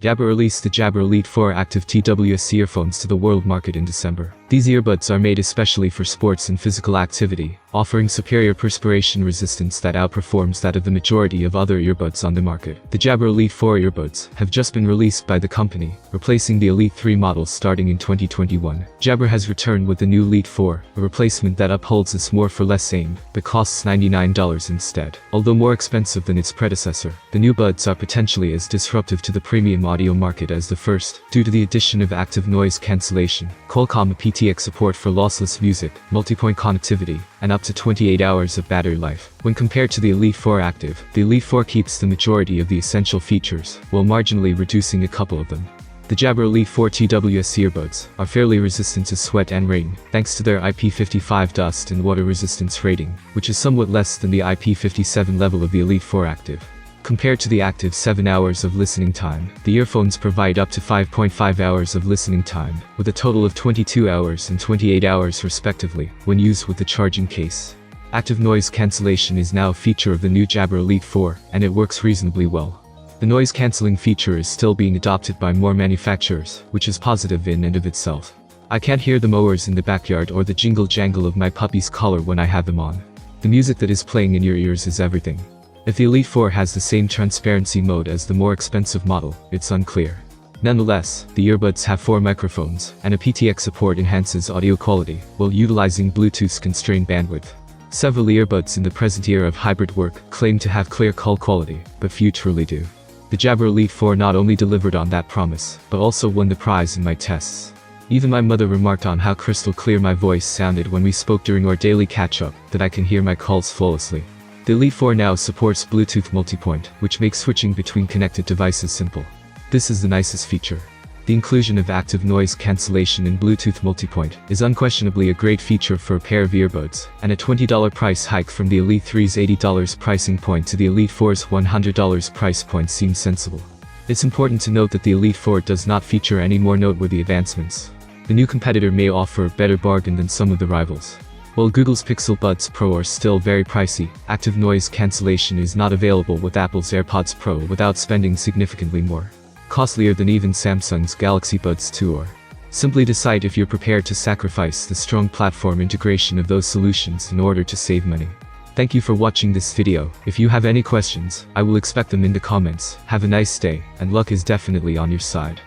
Jabra released the Jabra Elite 4 active TWS earphones to the world market in December. These earbuds are made especially for sports and physical activity, offering superior perspiration resistance that outperforms that of the majority of other earbuds on the market. The Jabra Elite 4 earbuds have just been released by the company, replacing the Elite 3 models starting in 2021. Jabra has returned with the new Elite 4, a replacement that upholds its more for less aim, but costs $99 instead. Although more expensive than its predecessor, the new buds are potentially as disruptive to the premium audio market as the first, due to the addition of active noise cancellation, Qualcomm aptX support for lossless music, multi-point connectivity, and up to 28 hours of battery life. When compared to the Elite 4 Active, the Elite 4 keeps the majority of the essential features, while marginally reducing a couple of them. The Jabra Elite 4 TWS earbuds are fairly resistant to sweat and rain, thanks to their IP55 dust and water resistance rating, which is somewhat less than the IP57 level of the Elite 4 Active. Compared to the active 7 hours of listening time, the earphones provide up to 5.5 hours of listening time, with a total of 22 hours and 28 hours respectively, when used with the charging case. Active noise cancellation is now a feature of the new Jabra Elite 4, and it works reasonably well. The noise cancelling feature is still being adopted by more manufacturers, which is positive in and of itself. I can't hear the mowers in the backyard or the jingle-jangle of my puppy's collar when I have them on. The music that is playing in your ears is everything. If the Elite 4 has the same transparency mode as the more expensive model, it's unclear. Nonetheless, the earbuds have 4 microphones, and aptX support enhances audio quality, while utilizing Bluetooth's constrained bandwidth. Several earbuds in the present era of hybrid work claim to have clear call quality, but few truly do. The Jabra Elite 4 not only delivered on that promise, but also won the prize in my tests. Even my mother remarked on how crystal clear my voice sounded when we spoke during our daily catch-up, that I can hear my calls flawlessly. The Elite 4 now supports Bluetooth multipoint, which makes switching between connected devices simple. This is the nicest feature. The inclusion of active noise cancellation in Bluetooth multipoint is unquestionably a great feature for a pair of earbuds, and a $20 price hike from the Elite 3's $80 pricing point to the Elite 4's $100 price point seems sensible. It's important to note that the Elite 4 does not feature any more noteworthy advancements. The new competitor may offer a better bargain than some of the rivals. While Google's Pixel Buds Pro are still very pricey, active noise cancellation is not available with Apple's AirPods Pro without spending significantly more. Costlier than even Samsung's Galaxy Buds 2 are. Simply decide if you're prepared to sacrifice the strong platform integration of those solutions in order to save money. Thank you for watching this video. If you have any questions, I will expect them in the comments. Have a nice day, and luck is definitely on your side.